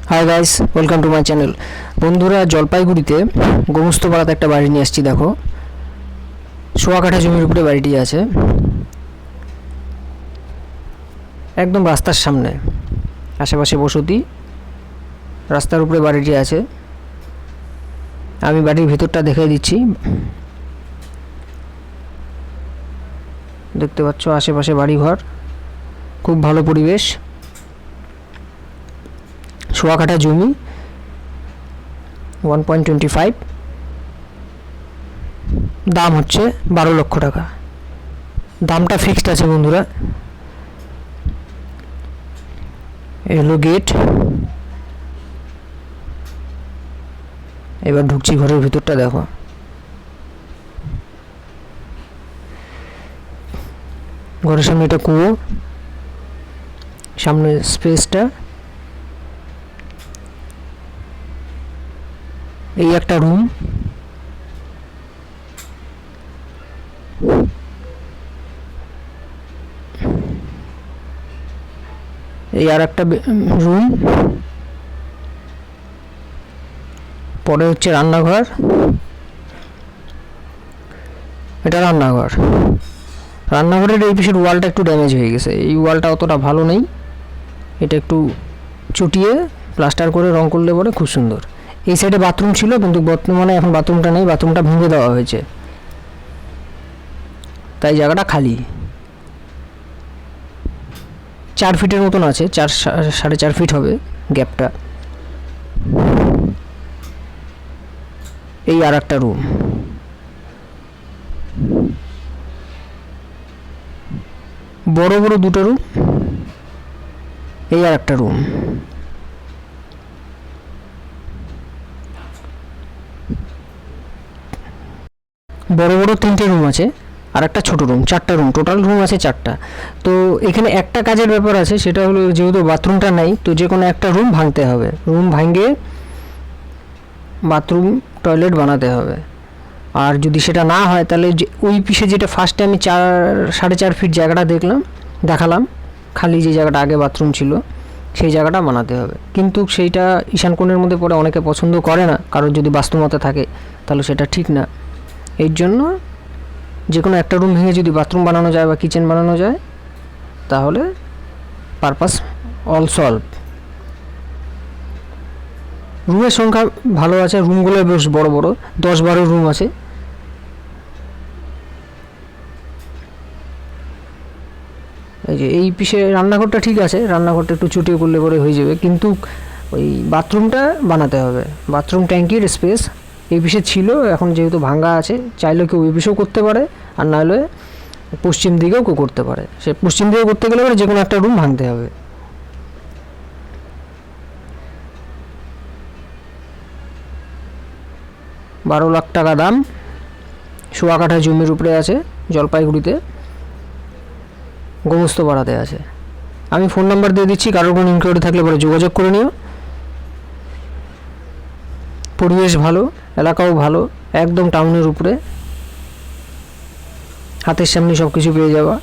Hi guys, welcome to my channel. বন্ধুরা, জলপাইগুড়িতে গোমস্তপাড়াতে একটা বাড়ি নিয়ে আসছি। দেখো, সোয়া কাঠা জমির উপরে বাড়িটি আছে, একদম রাস্তার সামনে। আশেপাশে বসতি, রাস্তার উপরে বাড়িটি আছে। আমি বাড়ির ভিতরটা দেখিয়ে দিচ্ছি। দেখতে পাচ্ছ আশেপাশে বাড়িঘর, খুব ভালো পরিবেশ। সোয়া কাঠা জমি, 1.25, দাম হচ্ছে 12 লক্ষ টাকা। দামটা ফিক্সড আছে বন্ধুরা। এলো গেট, এবার ঢুকছি ঘরের ভিতরটা। দেখো, ঘরের সামনে এটা কুয়ো, সামনে স্পেসটা, এই একটা রুম, এই আর একটা রুম, পরে হচ্ছে রান্নাঘর। এটা রান্নাঘর। রান্নাঘরের এই পিছের ওয়ালটা একটু ড্যামেজ হয়ে গেছে, এই ওয়ালটা অতটা ভালো নেই, এটা একটু চুটিয়ে প্লাস্টার করে রং করলে পরে খুব সুন্দর। এই সাইডে বাথরুম ছিল, কিন্তু বর্তমানে এখন বাথরুমটা নেই, বাথরুমটা ভেঙে দেওয়া হয়েছে, তাই জায়গাটা খালি। 4 ফিটের মতন আছে, 4.5 ফিট হবে গ্যাপটা। এই আর একটা রুম, বড় বড় দুটো রুম। এই আর একটা রুম, বড় বড় 3টে রুম আছে, আর একটা ছোট রুম। 4টা রুম, টোটাল রুম আছে 4টা। তো এখানে একটা কাজের ব্যাপার আছে, সেটা হলো যেহেতু বাথরুমটা নেই, তো যে কোনো একটা রুম ভাঙতে হবে। রুম ভাঙে বাথরুম টয়লেট বানাতে হবে। আর যদি সেটা না হয়, তাহলে যে ওই পিসে যেটা ফার্স্টে আমি 4.5 ফিট জায়গাটা দেখালাম, খালি যে জায়গাটা আগে বাথরুম ছিল, সেই জায়গাটা বানাতে হবে। কিন্তু সেইটা ঈশান কোণের মধ্যে পড়ে, অনেকে পছন্দ করে না, কারণ যদি বাস্তুমতে থাকে তাহলে সেটা ঠিক না। এর জন্য যে কোনো একটা রুম ভেঙে যদি বাথরুম বানানো যায় বা কিচেন বানানো যায়, তাহলে পারপাস অল সলভ। রুমের সংখ্যা ভালো আছে, রুমগুলো বেশ বড় বড়, 10-12 রুম আছে। এই যে এই পিসে রান্নাঘরটা ঠিক আছে, রান্নাঘরটা একটু চুটিয়ে করলে পরে হয়ে যাবে, কিন্তু ওই বাথরুমটা বানাতে হবে। বাথরুম ট্যাঙ্কির স্পেস এই পিসে ছিল, এখন যেহেতু ভাঙা আছে, চাইলে কেউ ওই পিসেও করতে পারে, আর নাহলে পশ্চিম দিকেও কেউ করতে পারে। সে পশ্চিম দিকে করতে গেলে যে কোনো একটা রুম ভাঙতে হবে। বারো লাখ টাকা দাম, সোয়া কাঠা জমির উপরে আছে, জলপাইগুড়িতে গোমস্তপাড়াতে আছে। আমি ফোন নাম্বার দিয়ে দিচ্ছি, কারোর কোনো ইনকোয়ারি থাকলে পরে যোগাযোগ করে নিও। পরিবেশ ভালো, এলাকাও ভালো, একদম টাউনের উপরে, হাতের সামনে সব কিছু পেয়ে যাওয়া।